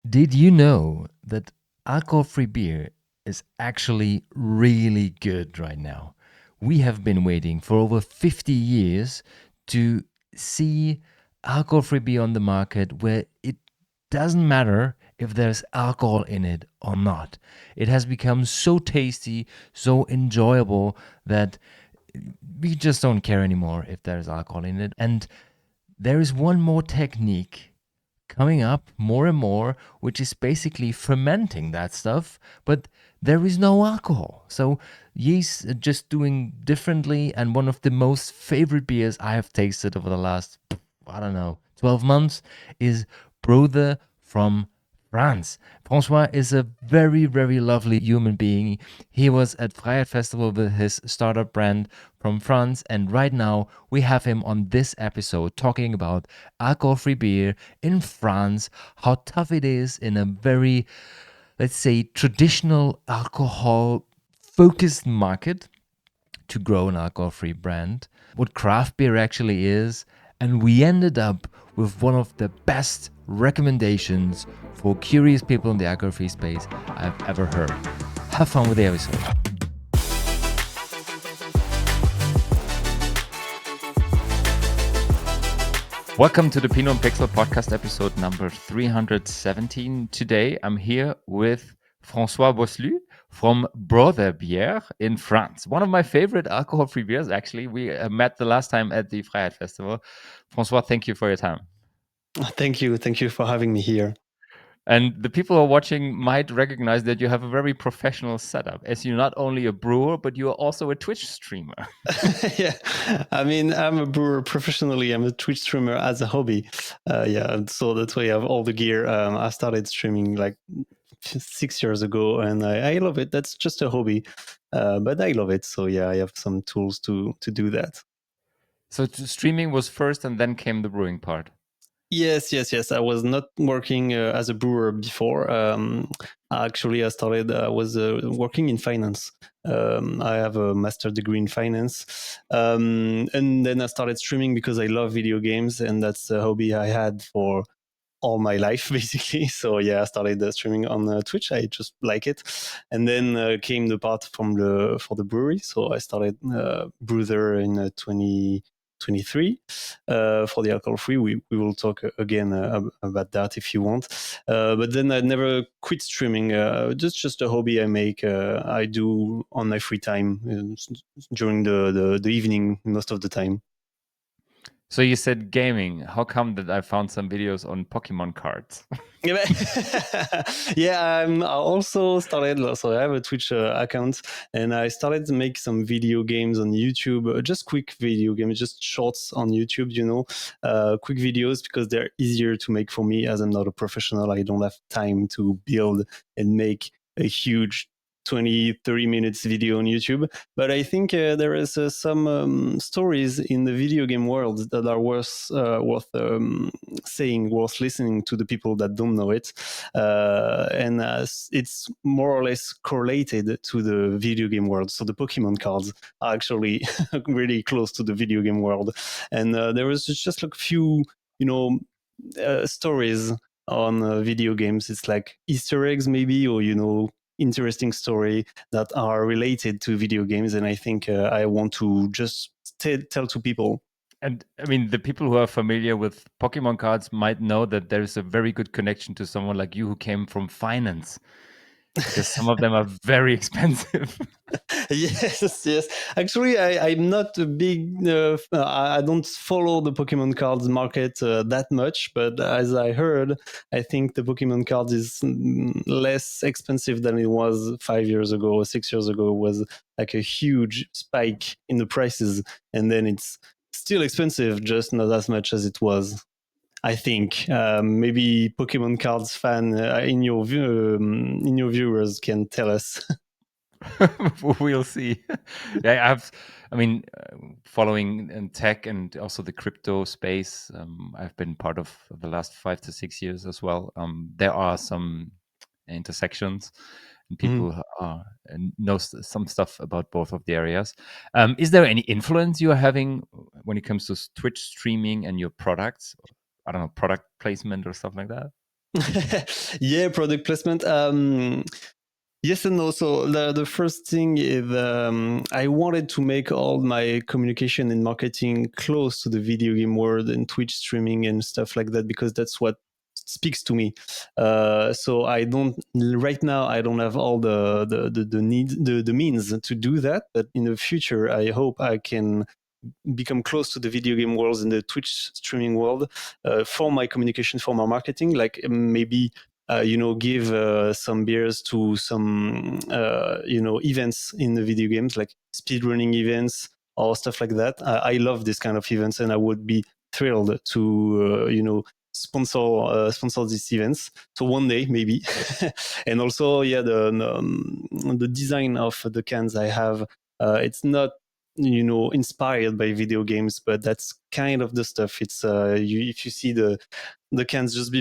Did you know that alcohol-free beer is actually really good right now? We have been waiting for over 50 years to see alcohol-free beer on the market where it doesn't matter if there's alcohol in it or not. It has become so tasty, so enjoyable that we just don't care anymore if there's alcohol in it. And there is one more technique coming up more and more, which is basically fermenting that stuff, but there is no alcohol. So yeast are just doing differently. And one of the most favorite beers I have tasted over the last, I don't know, 12 months is Broother from France. François is a very, very lovely human being. He was at Freiheit Festival with his startup brand from France, and right now we have him on this episode talking about alcohol-free beer in France, how tough it is in a very, let's say, traditional alcohol-focused market to grow an alcohol-free brand, what craft beer actually is, and we ended up with one of the best recommendations for curious people in the alcohol-free space I've ever heard. Have fun with the episode. Welcome to the Pinot and Pixel podcast episode number 317. Today I'm here with François Bosselut from Broother Bières in France. One of my favorite alcohol-free beers, actually. We met the last time at the Freiheit Festival. François, thank you for your time. Thank you. Thank you for having me here. And the people who are watching might recognize that you have a very professional setup, as you're not only a brewer, but you are also a Twitch streamer. Yeah, I mean, I'm a brewer professionally. I'm a Twitch streamer as a hobby. So that's why I have all the gear. I started streaming like 6 years ago, and I love it. That's just a hobby, but I love it. So yeah, I have some tools to do that. So streaming was first, and then came the brewing part. Yes. I was not working as a brewer before. Actually, I started. I was working in finance. I have a master degree in finance, and then I started streaming because I love video games, and that's a hobby I had for all my life, basically. So yeah, I started streaming on Twitch. I just like it, and then came the part for the brewery. So I started Broother in 2023 for the alcohol free. We will talk again about that if you want. But then I never quit streaming. Just a hobby I make. I do on my free time during the evening most of the time. So you said gaming. How come that I found some videos on Pokémon cards? Yeah, I also started. So I have a Twitch account, and I started to make some video games on YouTube. Just quick video games, just shorts on YouTube. Quick videos because they're easier to make for me. As I'm not a professional, I don't have time to build and make a huge 20-30 minutes video on YouTube. But I think there is some stories in the video game world that are worth saying, worth listening to the people that don't know it. And it's more or less correlated to the video game world. So the Pokemon cards are actually really close to the video game world. And there was just like a few, stories on video games. It's like Easter eggs maybe, or interesting story that are related to video games, and I think I want to just tell to people. And I mean, the people who are familiar with Pokemon cards might know that there is a very good connection to someone like you who came from finance, because some of them are very expensive. Yes. Actually, I'm not a big. I don't follow the Pokemon cards market that much, but as I heard, I think the Pokemon cards is less expensive than it was 5 years ago or 6 years ago. It was like a huge spike in the prices, and then it's still expensive, just not as much as it was. I think maybe Pokemon cards fan in your viewers can tell us. We'll see. Yeah, following in tech and also the crypto space. I've been part of the last 5 to 6 years as well. There are some intersections, and people know some stuff about both of the areas. Is there any influence you are having when it comes to Twitch streaming and your products? I don't know, product placement or stuff like that. Yeah, product placement. Yes and no. So the first thing is I wanted to make all my communication and marketing close to the video game world and Twitch streaming and stuff like that because that's what speaks to me. So I don't right now. I don't have all the need the means to do that. But in the future, I hope I can become close to the video game world and the Twitch streaming world for my communication, for my marketing. Like maybe give some beers to some events in the video games, like speedrunning events or stuff like that. I love this kind of events, and I would be thrilled to sponsor these events. So one day maybe, and also yeah, the design of the cans I have. It's not inspired by video games, but that's kind of the stuff. It's if you see the cans just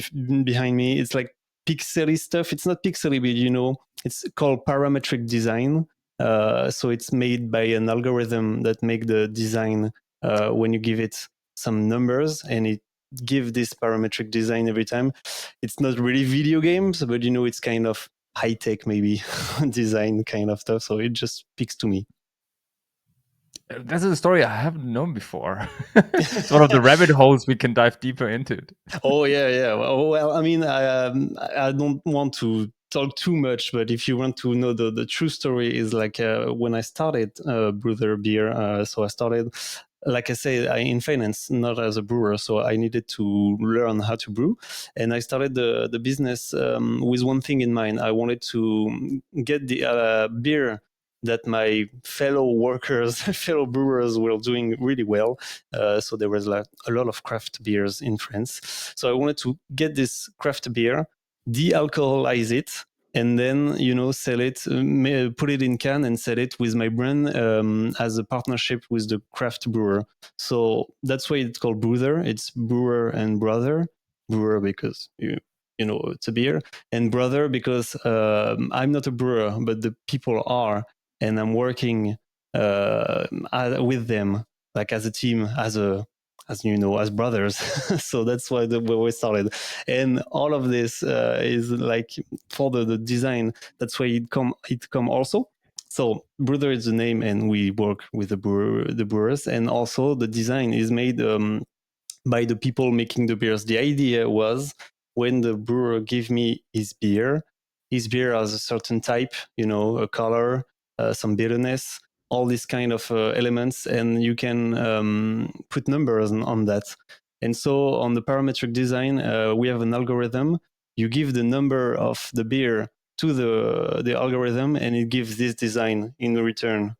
behind me, it's like pixely stuff. It's not pixely, but it's called parametric design. So it's made by an algorithm that make the design when you give it some numbers, and it give this parametric design every time. It's not really video games, but it's kind of high tech maybe design kind of stuff. So it just speaks to me. That's a story I haven't known before. It's one of the rabbit holes we can dive deeper into. It. Oh yeah, yeah. Well, I mean, I don't want to talk too much, but if you want to know the true story, is like when I started Broother Beer. So I started, like I said, in finance, not as a brewer. So I needed to learn how to brew, and I started the business with one thing in mind. I wanted to get the beer that my fellow workers, fellow brewers were doing really well. So there was like a lot of craft beers in France. So I wanted to get this craft beer, de-alcoholize it, and then sell it, put it in can and sell it with my brand as a partnership with the craft brewer. So that's why it's called Broother. It's brewer and brother. Brewer because it's a beer, and brother because I'm not a brewer, but the people are, and I'm working with them like as a team, as brothers. So that's where we started, and all of this is like for the design. That's why it come also. So Brother is the name, and we work with the brewers, and also the design is made by the people making the beers. The idea was when the brewer gave me his beer has a certain type, a color, some bitterness, all these kind of elements, and you can put numbers on that. And so on the parametric design, we have an algorithm. You give the number of the beer to the algorithm, and it gives this design in return.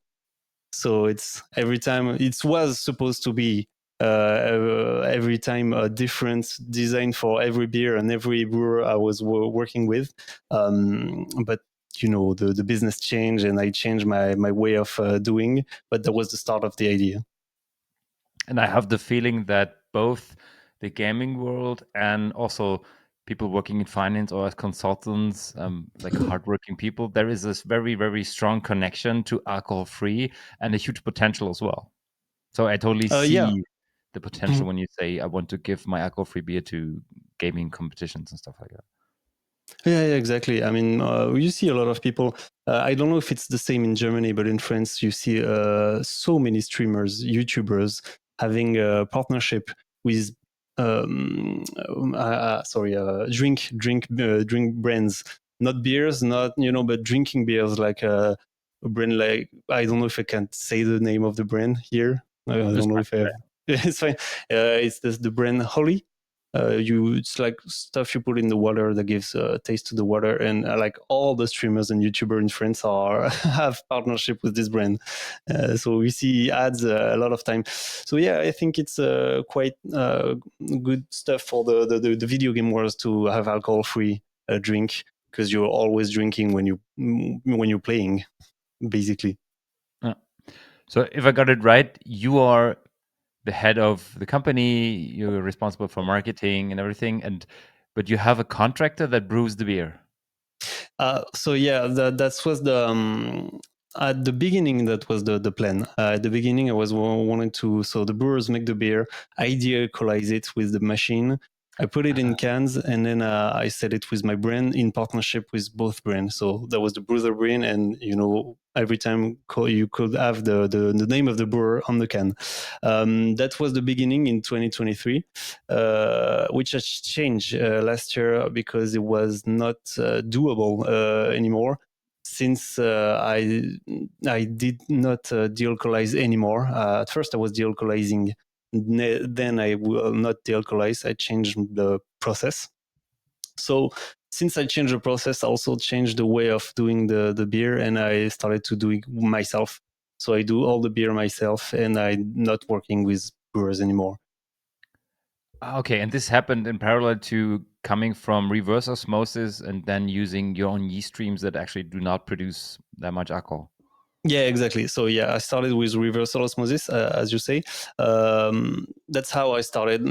So it's every time it was supposed to be every time a different design for every beer and every brewer I was working with. But the business changed, and I changed my way of doing. But that was the start of the idea. And I have the feeling that both the gaming world and also people working in finance or as consultants, like hardworking people, there is this very, very strong connection to alcohol free and a huge potential as well. So I totally Yeah. see the potential when you say I want to give my alcohol free beer to gaming competitions and stuff like that. Yeah, exactly. I mean, you see a lot of people. I don't know if it's the same in Germany, but in France, you see so many streamers, YouTubers having a partnership with, drink brands, not beers, not but drinking beers, like a brand like, I don't know if I can say the name of the brand here. I Just don't know if I have. It's fine. It's the brand Holly. It's like stuff you put in the water that gives taste to the water, and like all the streamers and YouTubers in France are have partnership with this brand. So we see ads a lot of time. So yeah, I think it's quite good stuff for the video game world to have alcohol free drink, because you're always drinking when you're playing, basically. Yeah. So if I got it right, you are the head of the company, you're responsible for marketing and everything, but you have a contractor that brews the beer. So yeah, that was the at the beginning. That was the plan. At the beginning, I was wanting to. So the brewers make the beer, I de-alcoholize it with the machine, I put it in cans, and then I set it with my brand in partnership with both brands. So that was the Broother brand, and every time you could have the name of the brewer on the can. That was the beginning in 2023, which has changed last year because it was not doable anymore. Since I did not de-alcoholize anymore. At first, I was de-alcoholizing, then I will not de-alcoholize. I changed the process. So since I changed the process, I also changed the way of doing the beer, and I started to do it myself. So I do all the beer myself, and I'm not working with brewers anymore. Okay, and this happened in parallel to coming from reverse osmosis and then using your own yeast streams that actually do not produce that much alcohol. Yeah, exactly. So yeah, I started with reversal osmosis, as you say. That's how I started.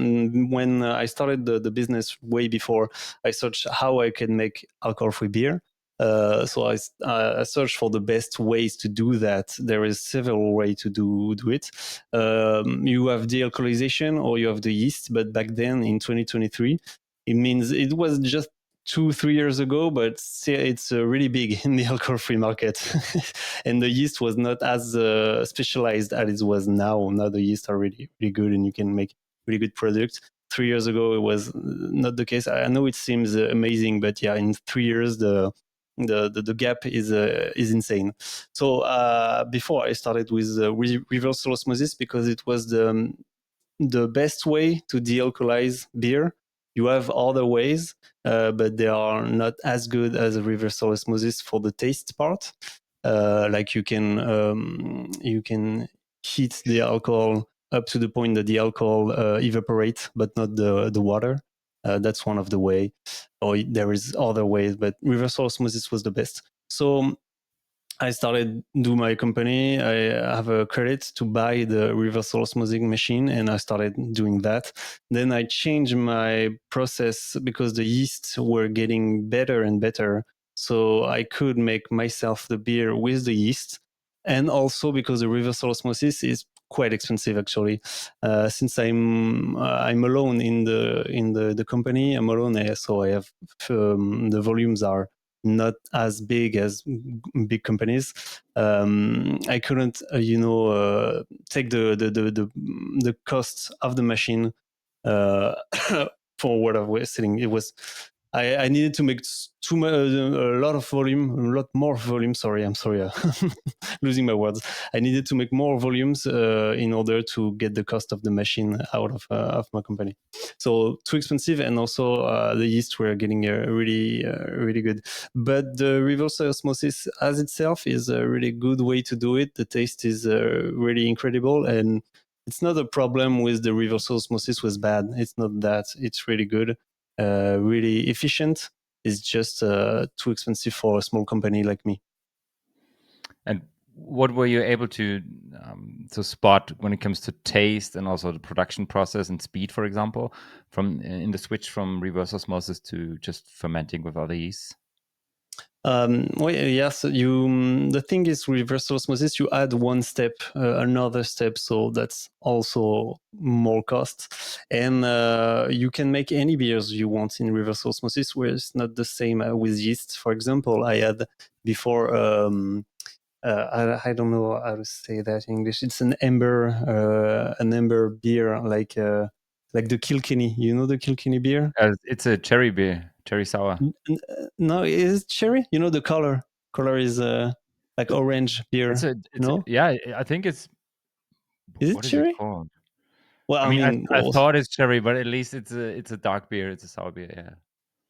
When I started the business way before, I searched how I can make alcohol-free beer. So I searched for the best ways to do that. There is several ways to do it. You have de-alcoholization or you have the yeast, but back then in 2023, it means it was just 2-3 years ago, but it's really big in the alcohol-free market. And the yeast was not as specialized as it was now. Now the yeast are really, really good, and you can make really good products. 3 years ago, it was not the case. I know it seems amazing, but yeah, in 3 years, the gap is insane. So before I started with reverse osmosis because it was the best way to de-alcoholize beer. You have other ways, but they are not as good as a reverse osmosis for the taste part. Like you can heat the alcohol up to the point that the alcohol evaporates, but not the water. That's one of the way. Or there is other ways, but reverse osmosis was the best. So I started do my company. I have a credit to buy the reversal osmosis machine, and I started doing that. Then I changed my process because the yeasts were getting better and better, so I could make myself the beer with the yeast, and also because the reversal osmosis is quite expensive actually. Since I'm alone in the company, I'm alone, so I have the volumes are not as big as big companies. I couldn't, take the cost of the machine uh, for what I was selling. It was I needed to make too much, a lot of volume, a lot more volume. Sorry, I'm sorry, losing my words. I needed to make more volumes in order to get the cost of the machine out of my company. So too expensive, and also the yeast were getting really good. But the reverse osmosis as itself is a really good way to do it. The taste is really incredible, and it's not a problem with the reverse osmosis was bad. It's not that. It's really good, really efficient. It's just too expensive for a small company like me. And what were you able to spot when it comes to taste and also the production process and speed, for example, from in the switch from reverse osmosis to just fermenting with other yeasts? Well, yes, the thing is reverse osmosis. You add one step, another step, so that's also more cost. And you can make any beers you want in reverse osmosis, where it's not the same with yeast. For example, I had before. I don't know how to say that in English. It's an amber beer, like the Kilkenny. You know the Kilkenny beer? It's a cherry beer, cherry sour. No, is it cherry? You know the color. Color is like orange beer. It's No, yeah. I think it's is it what is it cherry? called? Well, I I mean, mean, I well, thought it's cherry, but at least it's a dark beer. It's a sour beer. Yeah.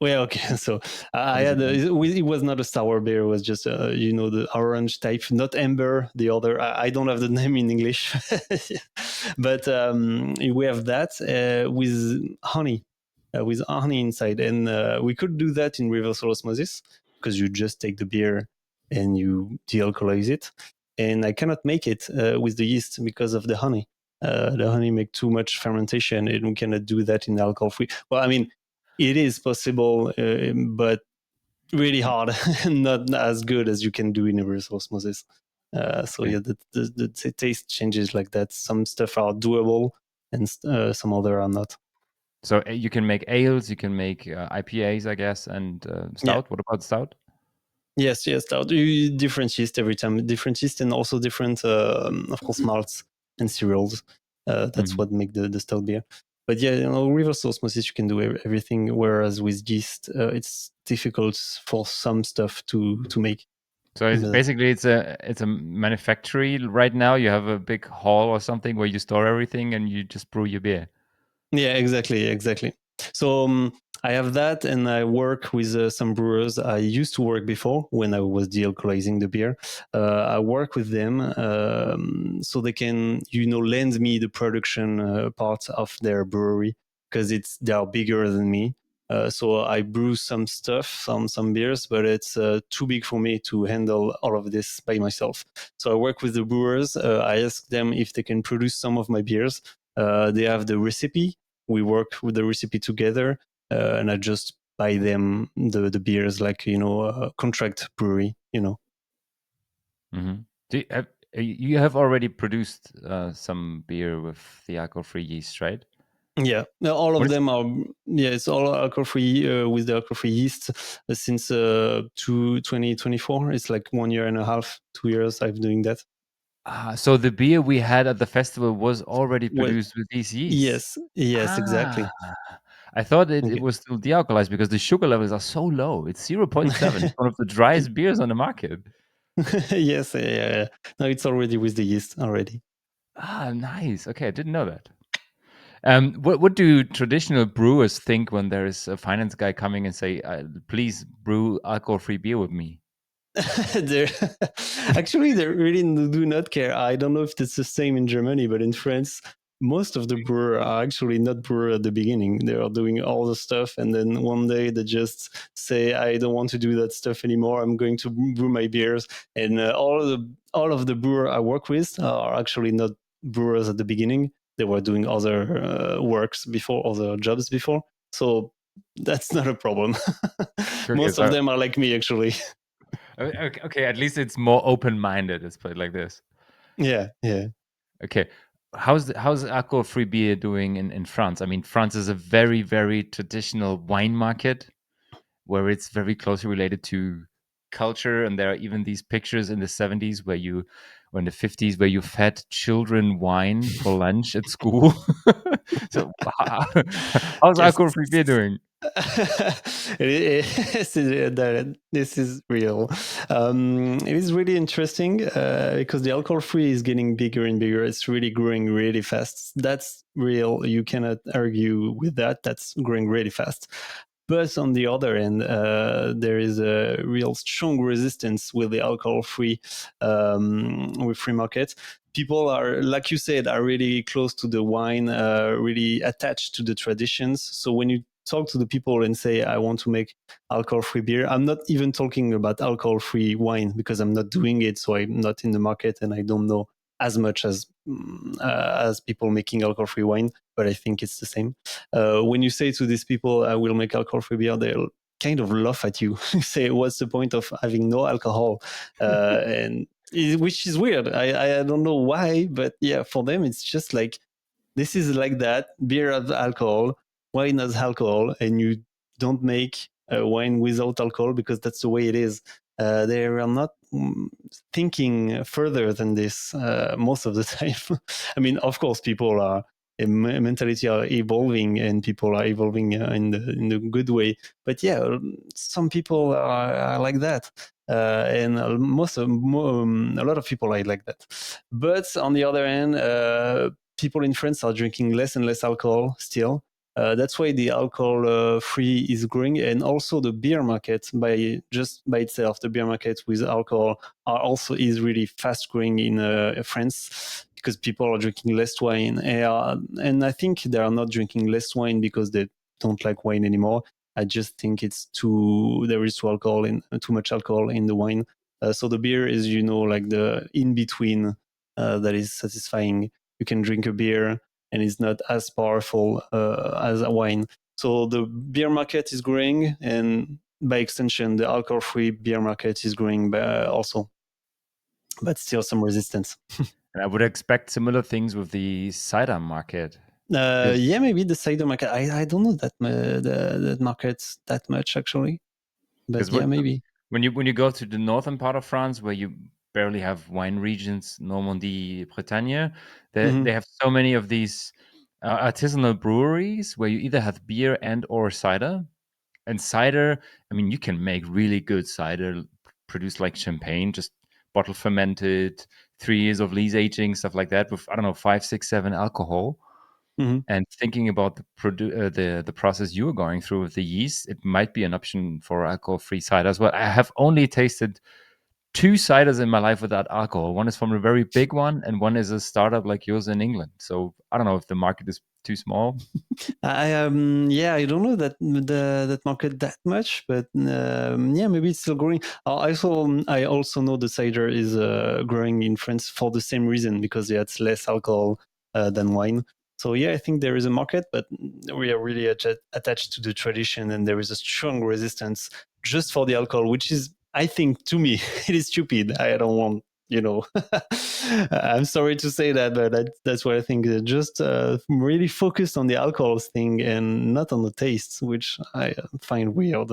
well, okay. So I What is had it called? it was not a sour beer. It was just the orange type, not amber. The other I don't have the name in English, but we have that with honey inside, and we could do that in reverse osmosis because you just take the beer and you de-alcoholize it, and I cannot make it with the yeast because of the honey. The honey make too much fermentation, and we cannot do that in alcohol free. Well, I mean, it is possible, but really hard, not as good as you can do in reverse osmosis. So Okay. yeah, the taste changes like that. Some stuff are doable, and some other are not. So you can make ales, you can make IPAs, I guess, and Yeah. stout. What about stout? Yes, yes. Different yeast every time, different yeast, and also different, of course, malts and cereals. That's Hmm. what make the stout beer. But yeah, reverse osmosis, you can do everything. Whereas with yeast, it's difficult for some stuff to make. So it's But basically it's a manufactory right now. You have a big hall or something where you store everything and you just brew your beer. yeah, exactly, exactly. So I have that, and I work with some brewers. I used to work before when I was de-alcoholizing the beer. I work with them so they can, lend me the production part of their brewery because they are bigger than me. So I brew some stuff, some beers, but it's too big for me to handle all of this by myself. So I work with the brewers. I ask them if they can produce some of my beers. They have the recipe. We work with the recipe together, and I just buy them the beers like a contract brewery. Hmm. You have already produced some beer with the alcohol-free yeast, right? Yeah, all What of is them are. Yeah, it's all alcohol free with the alcohol free yeast since 2024. It's like 1 year and a half, 2 years I've doing that. so the beer we had at the festival was already Well, produced with these yeasts. yes, yes, Ah, exactly. I thought it Okay. was still dealcoholized because the sugar levels are so low. It's 0.7. It's one of the driest beers on the market. Yes, yeah, yeah, yeah. No, it's already with the yeast already. Ah, nice. Okay, I didn't know that. What do traditional brewers think when there is a finance guy coming and say, "Please brew alcohol-free beer with me"? they're actually they really do not care. I don't know if it's the same in Germany, but in France, most of the brewer are actually not brewer at the beginning. They are doing all the stuff, and then one day they just say, "I don't want to do that stuff anymore. I'm going to brew my beers." And all of the brewer I work with are actually not brewers at the beginning. They were doing other works before, other jobs before. So that's not a problem. Okay, Most of so them are like me, actually. okay, at least it's more open-minded. Let's put it like this. Yeah, yeah. Okay. How's alcohol-free beer doing in France? I mean, France is a very, very traditional wine market where it's very closely related to culture. And there are even these pictures in the 70s or in the 50s, where you fed children wine for lunch at school. So, how's Yes. alcohol-free beer doing? This is real. It is really interesting because the alcohol free is getting bigger and bigger. It's really growing really fast. That's real. You cannot argue with that. That's growing really fast. But on the other end, there is a real strong resistance with the alcohol-free with free market. People are, like you said, are really close to the wine, really attached to the traditions. So when you talk to the people and say, "I want to make alcohol-free beer," I'm not even talking about alcohol-free wine because I'm not doing it, so I'm not in the market and I don't know as much as people making alcohol-free wine. But I think it's the same. When you say to these people, "I will make alcohol-free beer," they'll kind of laugh at you. Say, "What's the point of having no alcohol?" And which is weird. I don't know why, but yeah, for them it's just like this is like that. Beer has alcohol, wine has alcohol, and you don't make wine without alcohol because that's the way it is. They are not thinking further than this most of the time. I mean, of course, people are mentality are evolving, and people are evolving in the good way. But yeah, some people are like that. And a lot of people are like that. But on the other hand, people in France are drinking less and less alcohol still. That's why the alcohol free is growing, and also the beer market by itself, the beer market with alcohol also is really fast growing in France because people are drinking less wine, and I think they are not drinking less wine because they don't like wine anymore. I just think there is too much alcohol in the wine. So the beer is like the in between that is satisfying. You can drink a beer and it's not as powerful as a wine. So the beer market is growing, and by extension, the alcohol-free beer market is growing also, but still some resistance. And I would expect similar things with the cider market. Yeah, maybe the cider market. I don't know that market that much actually, but Because yeah, maybe. when you go to the northern part of France, where you barely have wine regions, Normandy, Bretagne, they Hmm. have so many of these artisanal breweries where you either have beer and or cider. And cider, I mean, you can make really good cider, produce like champagne, just bottle fermented, 3 years of lees aging, stuff like that, with I don't know 5, 6, 7 alcohol. Hmm. And thinking about the process you were going through with the yeast, it might be an option for alcohol-free cider as well. I have only tasted 2 ciders in my life without alcohol. One is from a very big one, and one is a startup like yours in England. So I don't know if the market is too small. Yeah, I don't know that market that much, but yeah, maybe it's still growing. I also know the cider is growing in France for the same reason, because yeah, it's less alcohol than wine. So yeah, I think there is a market, but we are really attached to the tradition, and there is a strong resistance just for the alcohol, which is, I think, to me, it is stupid. I don't want, you know. I'm sorry to say that, but that's what I think. Just really focused on the alcohol thing and not on the tastes, which I find weird.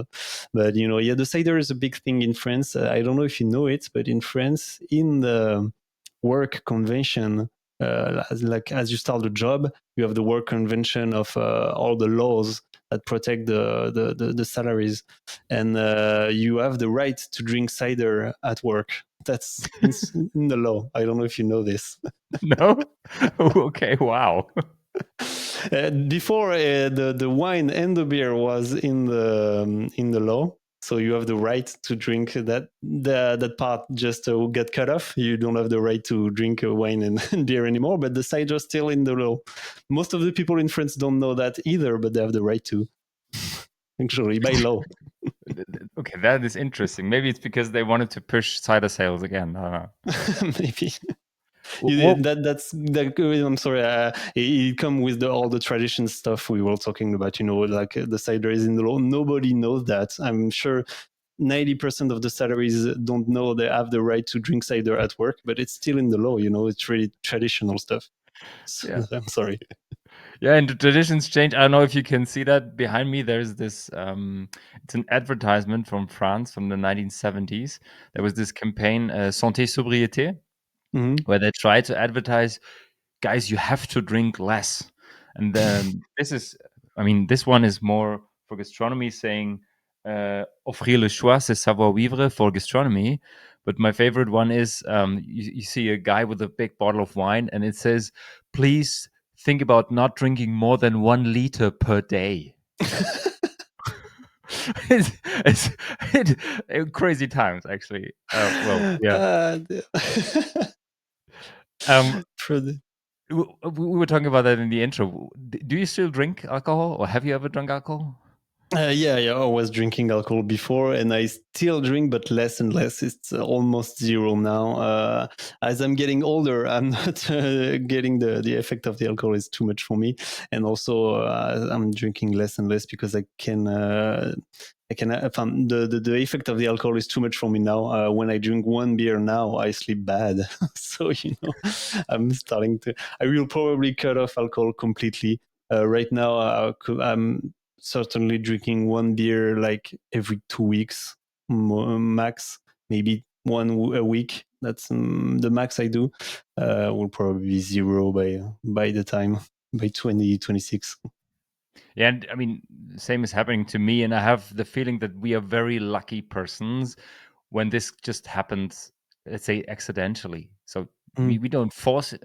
But you know, yeah, the cider is a big thing in France. I don't know if you know it, but in France, in the work convention, as you start a job, you have the work convention of all the laws that protect the salaries, and you have the right to drink cider at work. That's in the law. I don't know if you know this. No? Okay, wow. Before the wine and the beer was in the law, so you have the right to drink that part just get cut off. You don't have the right to drink wine and beer anymore. But the cider is still in the law. Most of the people in France don't know that either, but they have the right to, actually, by law. Okay, that is interesting. Maybe it's because they wanted to push cider sales again. I don't know. Maybe. Well, That's that. I'm sorry. It come with all the tradition stuff we were talking about. You know, like the cider is in the law. Nobody knows that. I'm sure 90% of the salaries don't know they have the right to drink cider at work, but it's still in the law. You know, it's really traditional stuff. So, yeah. I'm sorry. Yeah, and the traditions change. I don't know if you can see that behind me. There's this. It's an advertisement from France from the 1970s. There was this campaign, Santé Sobriété, Hmm. where they try to advertise, guys, you have to drink less. And then this is, I mean, this one is more for gastronomy, saying, offrir le choix, c'est savoir vivre for gastronomy. But my favorite one is, you see a guy with a big bottle of wine, and it says, please think about not drinking more than 1 liter per day. it's, it's crazy times, actually. Well, yeah. Um, we were talking about that in the intro. Do you still drink alcohol, or have you ever drunk alcohol? Yeah, I was drinking alcohol before, and I still drink, but less and less. It's almost zero now. As I'm getting older, I'm not getting the effect of the alcohol is too much for me, and also I'm drinking less and less because I can the effect of the alcohol is too much for me now. When I drink one beer now, I sleep bad. So you know, I'm starting to. I will probably cut off alcohol completely. Right now, I'm certainly drinking one beer like every 2 weeks max, maybe a week. That's the max I do. Will probably be zero by the time by 2026. Yeah, and I mean, same is happening to me, and I have the feeling that we are very lucky persons when this just happens, let's say, accidentally. So Mm. we don't force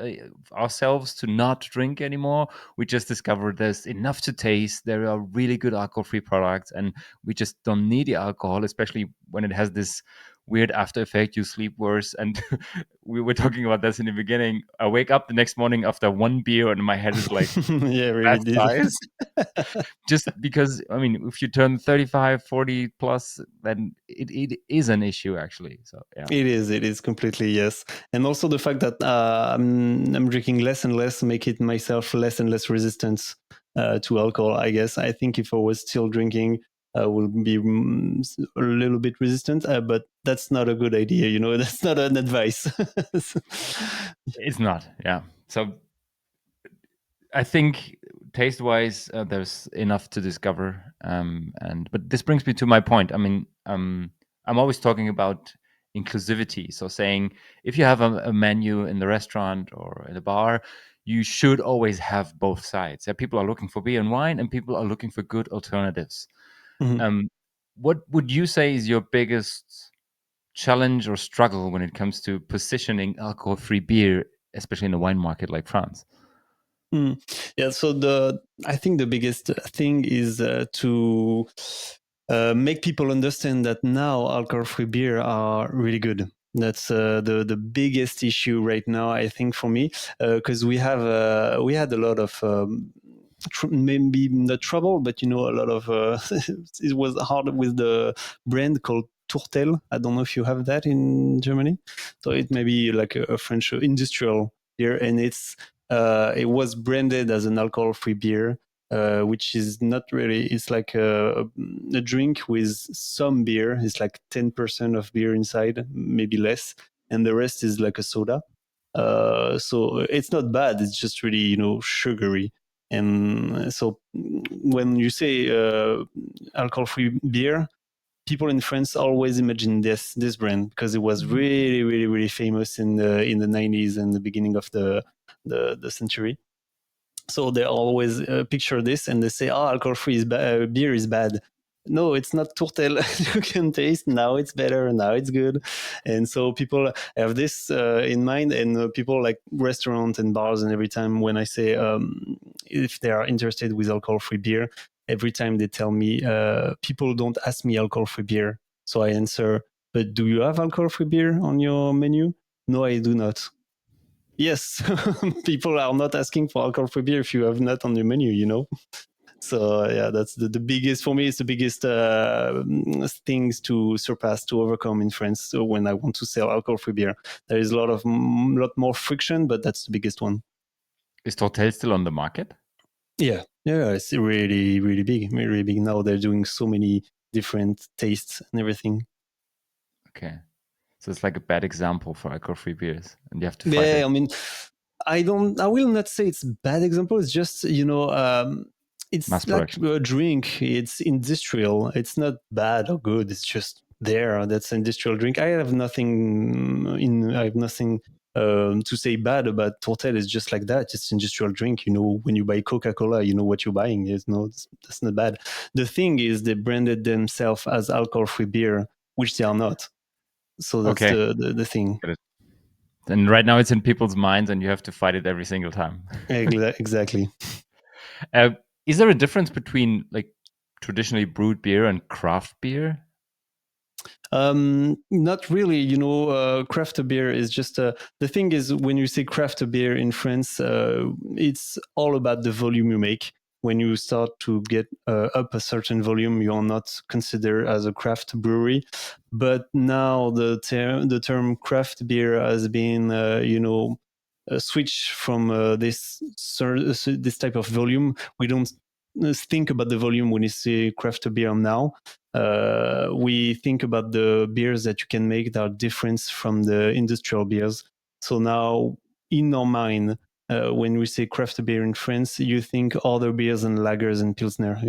ourselves to not drink anymore. We just discover there's enough to taste. There are really good alcohol-free products, and we just don't need the alcohol, especially when it has this weird after effect. You sleep worse, and we were talking about this in the beginning. I wake up the next morning after one beer, and my head is like Yeah, really that did. size. Just because, I mean, if you turn 35, 40 plus, then it is an issue, actually. So yeah. It is completely, yes. And also the fact that I'm drinking less and less make it myself less and less resistant to alcohol. I guess I think if I was still drinking, I will be a little bit resistant, but that's not a good idea. You know, that's not an advice. It's not, yeah. So I think taste-wise, there's enough to discover. And but this brings me to my point. I mean, I'm always talking about inclusivity. So saying if you have a menu in the restaurant or in a bar, you should always have both sides. That people are looking for beer and wine, and people are looking for good alternatives. Mhm. Um, what would you say is your biggest challenge or struggle when it comes to positioning alcohol-free beer, especially in a wine market like France? Mm. Yeah, so I think the biggest thing is to make people understand that now alcohol-free beer are really good. That's the biggest issue right now, I think, for me, because we had a lot of maybe not trouble, but a lot of it was hard with the brand called Tourtel. I don't know if you have that in Germany. So it may be like a French industrial beer, and it was branded as an alcohol-free beer, which is not really. It's like a drink with some beer. It's like 10% of beer inside, maybe less, and the rest is like a soda. So it's not bad. It's just really sugary. And so when you say alcohol-free beer, people in France always imagine this brand because it was really really really famous in the 90s and the beginning of the century. So they always picture this and they say, "Oh, alcohol-free beer is bad." No, it's not Tourtel. You can taste now; it's better. Now it's good, and so people have this in mind. And people like restaurants and bars, and every time when I say if they are interested with alcohol-free beer, every time they tell me, people don't ask me alcohol-free beer, so I answer, "But do you have alcohol-free beer on your menu?" No, I do not. Yes, people are not asking for alcohol-free beer if you have not on your menu. So yeah, that's the biggest for me. It's the biggest things to surpass to overcome in France. So when I want to sell alcohol-free beer, there is a lot more friction, but that's the biggest one. Is Tortel still on the market? Yeah, yeah, it's really really big, really, really big. Now they're doing so many different tastes and everything. Okay. So it's like a bad example for alcohol-free beers, and you have to fight Yeah, it. I mean, I will not say it's a bad example. It's just Mass it's like production. a drink. It's industrial. It's not bad or good. It's just there. That's an industrial drink. I have nothing to say bad about Tortel. It's just like that. It's industrial drink. When you buy Coca-Cola, you know what you're buying. That's not bad. The thing is, they branded themselves as alcohol-free beer, which they are not. So that's Okay. the thing. Get it. And right now it's in people's minds, and you have to fight it every single time. Exactly. uh, is there a difference between like traditionally brewed beer and craft beer? Not really. Craft beer is just the thing is when you say craft beer in France, it's all about the volume you make. When you start to get up a certain volume, you are not considered as a craft brewery. But now the term craft beer has been, switched from this type of volume. We don't think about the volume when you say craft beer now. We think about the beers that you can make that are different from the industrial beers. So now, in our mind, when we say craft beer in France, you think other beers and lagers and pilsner.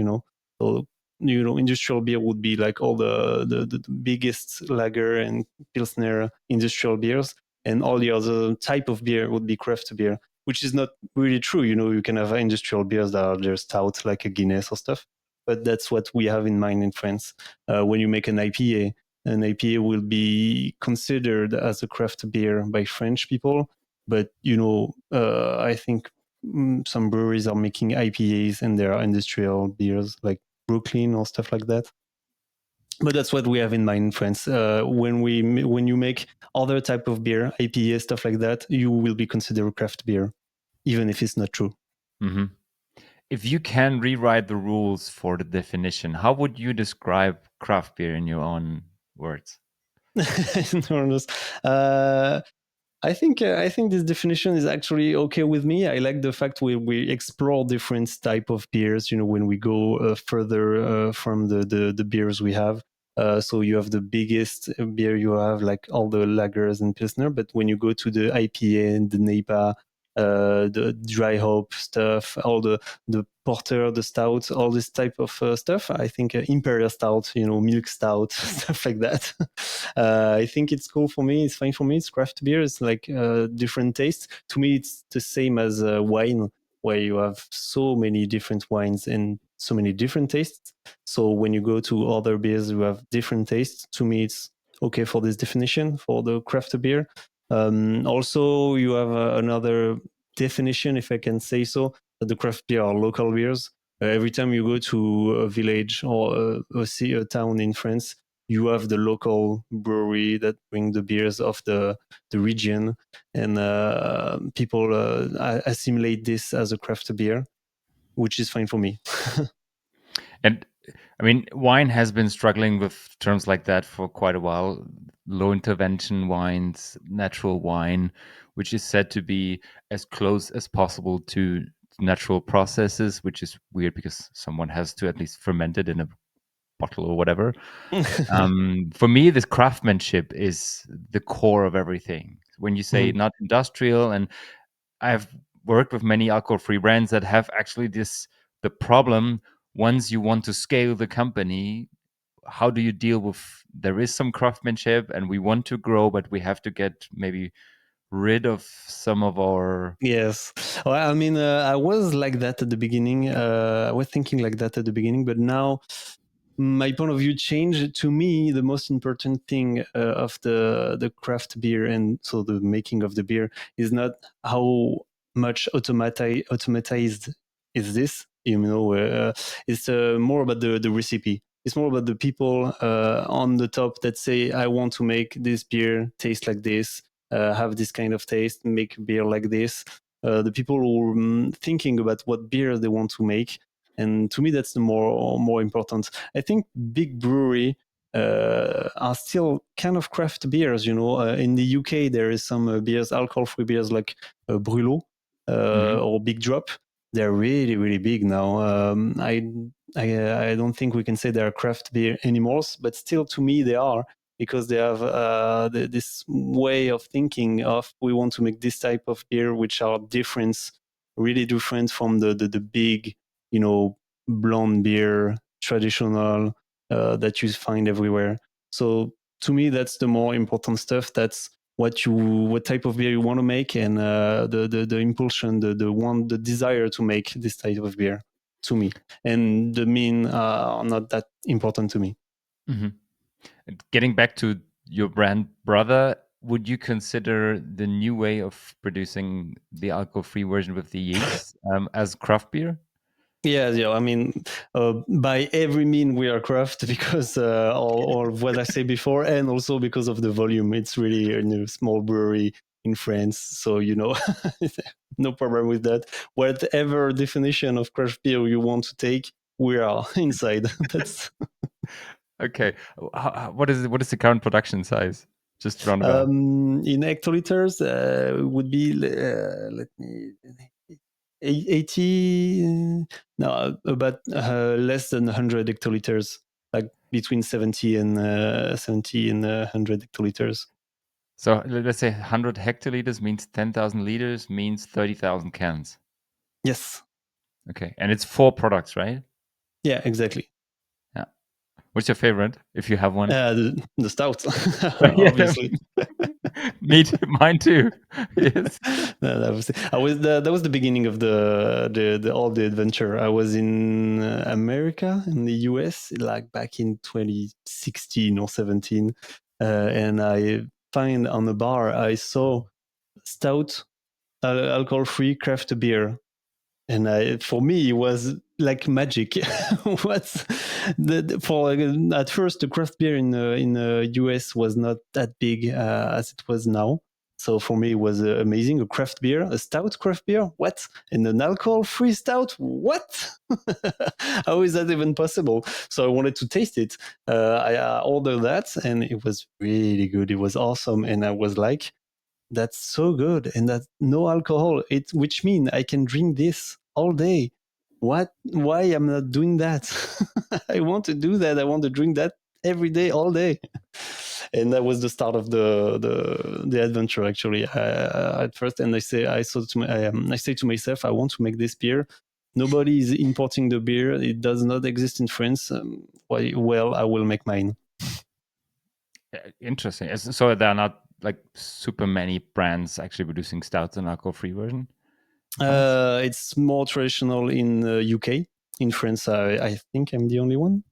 So industrial beer would be like all the biggest lager and pilsner industrial beers, and all the other type of beer would be craft beer, which is not really true. You can have industrial beers that are just stout, like a Guinness or stuff, but that's what we have in mind in France. When you make an IPA will be considered as a craft beer by French people. But I think some breweries are making IPAs and there are industrial beers like Brooklyn or stuff like that. But that's what we have in mind in France. When you make other type of beer, IPA stuff like that, you will be considered craft beer, even if it's not true. Hmm. If you can rewrite the rules for the definition, how would you describe craft beer in your own words? Enormous. Uh, I think this definition is actually okay with me. I like the fact we explore different type of beers. When we go further from the beers we have. So you have the biggest beer you have, like all the lagers and pilsner. But when you go to the IPA and the NEIPA, the dry hop stuff, all the porter, the stout, all this type of stuff. I think imperial stout, milk stout, stuff like that. I think it's cool for me. It's fine for me. It's craft beer. It's like different tastes. To me, it's the same as wine, where you have so many different wines and so many different tastes. So when you go to other beers, you have different tastes. To me, it's okay for this definition for the craft beer. Also, you have another definition, if I can say so, that the craft beer are local beers. Every time you go to a village or a town in France, you have the local brewery that bring the beers of the region, and people assimilate this as a craft beer, which is fine for me. And I mean, wine has been struggling with terms like that for quite a while. Low intervention wines, natural wine, which is said to be as close as possible to natural processes, which is weird because someone has to at least ferment it in a bottle or whatever. For me, this craftsmanship is the core of everything. When you say Mhm. not industrial, and I've worked with many alcohol-free brands that have actually the problem once you want to scale the company, how do you deal with there is some craftsmanship and we want to grow, but we have to get maybe rid of some of our Yes. Well, I mean, I was like that at the beginning. I was thinking like that at the beginning, but now my point of view changed. To me, the most important thing of the craft beer and so the making of the beer is not how much automatized is this. It's more about the recipe. It's more about the people on the top that say, "I want to make this beer taste like this, have this kind of taste, make beer like this." The people who are thinking about what beer they want to make, and to me, that's the more important. I think big brewery are still kind of craft beers. In the UK, there is some beers, alcohol-free beers like Brûlot Mhm. or Big Drop. They're really, really big now. I don't think we can say they're craft beer anymore, but still, to me, they are because they have this way of thinking of we want to make this type of beer, which are different, really different from the big, blonde beer, traditional that you find everywhere. So to me, that's the more important stuff. That's what type of beer you want to make, and the impulsion, the desire to make this type of beer to me, and the mean are not that important to me. Mhm. And getting back to your brand Brother, would you consider the new way of producing the alcohol-free version with the yeast as craft beer? Yeah, yeah. I mean, by every mean we are craft because, or what I say before, and also because of the volume. It's really a small brewery in France, so no problem with that. Whatever definition of craft beer you want to take, we are inside. That's Okay. What is the current production size? Just roundabout. in hectoliters. Would be let me 80 no about less than 100 hectoliters, like between 70 and 100 hectoliters. So let's say 100 hectoliters means 10,000 liters means 30,000 cans. Yes. Okay. And it's four products, right? Yeah, exactly. Yeah. What's your favorite, if you have one? The stout. Yeah. Obviously. Me too. Mine too. Yes. No, that was the beginning of the all the adventure. I was in America, in the US, like back in 2016 or 17, and I find on the bar I saw stout, alcohol free craft beer, and for me it was like magic. What's for at first the craft beer in US was not that big as it was now. So for me it was amazing. A craft beer, a stout craft beer, what? And an alcohol-free stout, what? How is that even possible? So I wanted to taste it. I ordered that, and it was really good. It was awesome, and I was like, that's so good, and that's no alcohol. Which means I can drink this all day. What? Why I'm not doing that? I want to do that. I want to drink that every day, all day. And that was the start of the adventure actually at first. And I say to myself, I want to make this beer. Nobody is importing the beer. It does not exist in France. Well, I will make mine. Interesting. So there are not like super many brands actually producing stouts and alcohol-free version in France. It's more traditional in UK. In France, I think I'm the only one.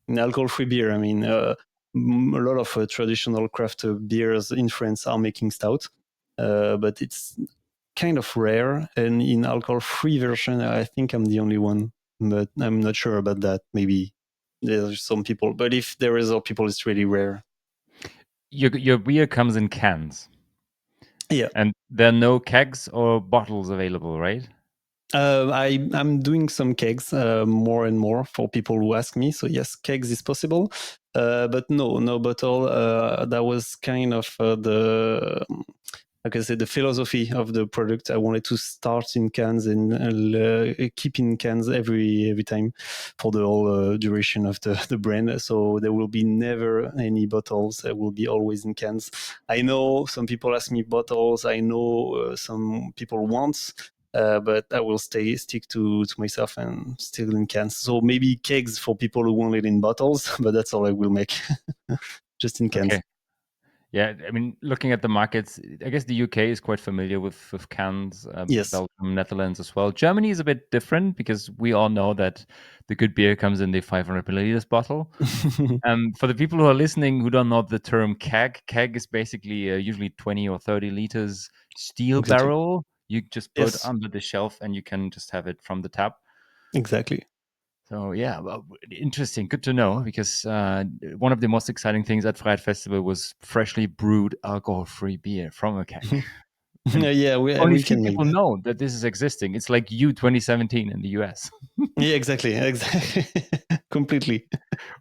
In alcohol-free beer, I mean, a lot of traditional craft beers in France are making stout, but it's kind of rare. And in alcohol-free version, I think I'm the only one, but I'm not sure about that. Maybe there's some people, but if there is other people, it's really rare. Your beer comes in cans, Yeah. and there are no kegs or bottles available, right? I'm doing some kegs more and more for people who ask me. So yes, kegs is possible, but no bottle. That was kind of the like I said, the philosophy of the product. I wanted to start in cans and keep in cans every time for the whole duration of the brand. So there will be never any bottles. There will be always in cans. I know some people ask me bottles. I know some people want. But I will stick to myself and still in cans. So maybe kegs for people who want it in bottles, but that's all I will make, just in cans. Okay. Yeah, I mean, looking at the markets, I guess the UK is quite familiar with cans, Yes. Belgium, Netherlands as well. Germany is a bit different because we all know that the good beer comes in the 500 milliliters bottle. For the people who are listening who don't know the term keg is basically usually 20 or 30 liters steel Exactly. barrel you just put Yes. under the shelf and you can just have it from the tap. Exactly. So yeah, well, interesting. Good to know because one of the most exciting things at Fried Festival was freshly brewed alcohol-free beer from a keg, and Yeah, only we few can make people that. know that this is existing. It's like U 2017 in the US. Yeah, exactly. Completely.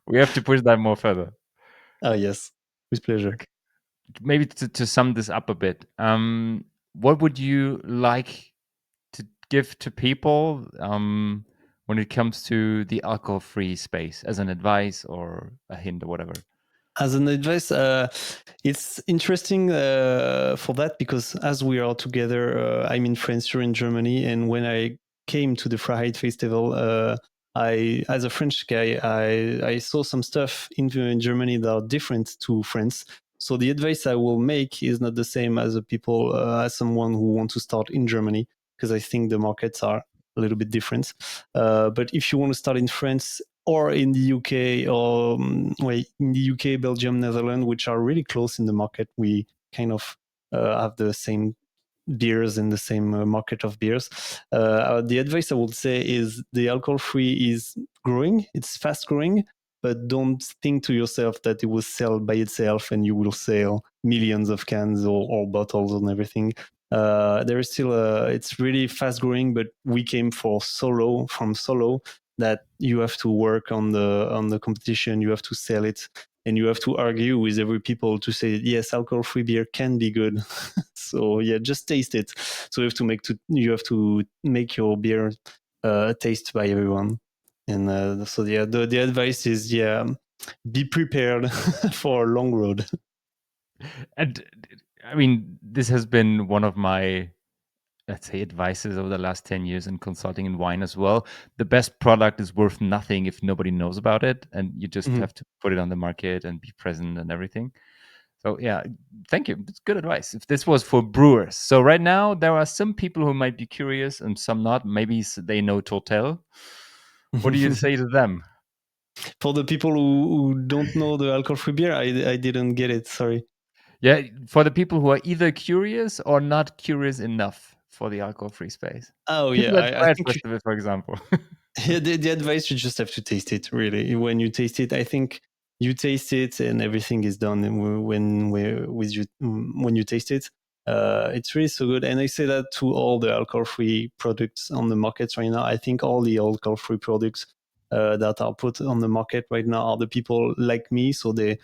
We have to push that more further. Oh, yes, with pleasure. Okay. Maybe to sum this up a bit, what would you like to give to people when it comes to the alcohol-free space as an advice or a hint or whatever? As an advice, it's interesting for that because as we are together, I'm in France, you're in Germany, and when I came to the Freiheit Festival, as a French guy, I saw some stuff in Germany that are different to France. So the advice I will make is not the same as as someone who want to start in Germany, because I think the markets are a little bit different. But if you want to start in France, or in the UK, or in the UK, Belgium, Netherlands, which are really close in the market. We kind of have the same beers in the same market of beers. The advice I would say is the alcohol free is growing. It's fast growing, but don't think to yourself that it will sell by itself and you will sell millions of cans or bottles and everything. There is still it's really fast growing, but we came from solo that you have to work on the competition. You have to sell it, and you have to argue with every people to say yes, alcohol free beer can be good. So yeah, just taste it. So you have to make your beer taste by everyone. And so yeah, the advice is be prepared for a long road. And I mean, this has been one of my, let's say, advices over the last 10 years in consulting in wine as well. The best product is worth nothing if nobody knows about it. And you just Mhm. have to put it on the market and be present and everything. So, yeah, thank you. It's good advice. If this was for brewers. So, right now, there are some people who might be curious and some not. Maybe they know Total. What do you say to them? For the people who don't know the alcohol free beer, I didn't get it. Sorry. Yeah, for the people who are either curious or not curious enough for the alcohol-free space. Oh yeah, People at I Pride think Festival, for example. yeah, the advice you just have to taste it. Really, when you taste it, I think you taste it and everything is done. And when you taste it, it's really so good. And I say that to all the alcohol-free products on the market right now. I think all the alcohol-free products that are put on the market right now are the people like me, so they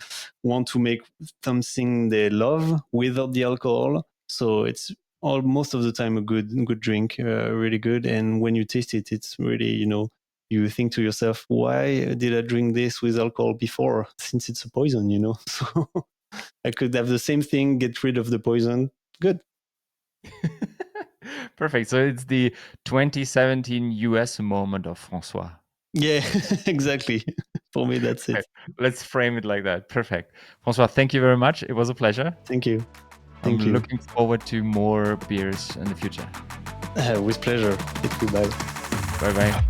want to make something they love without the alcohol. So it's all most of the time a good drink, really good. And when you taste it, it's really you think to yourself, why did I drink this with alcohol before? Since it's a poison. So I could have the same thing, get rid of the poison. Good. Perfect. So it's the 2017 US moment of François. Yeah, exactly. For me, that's it. Let's frame it like that. Perfect. François, thank you very much. It was a pleasure. Thank you. I'm Thank you. looking forward to more beers in the future. With pleasure. Thank you. Bye. Bye bye.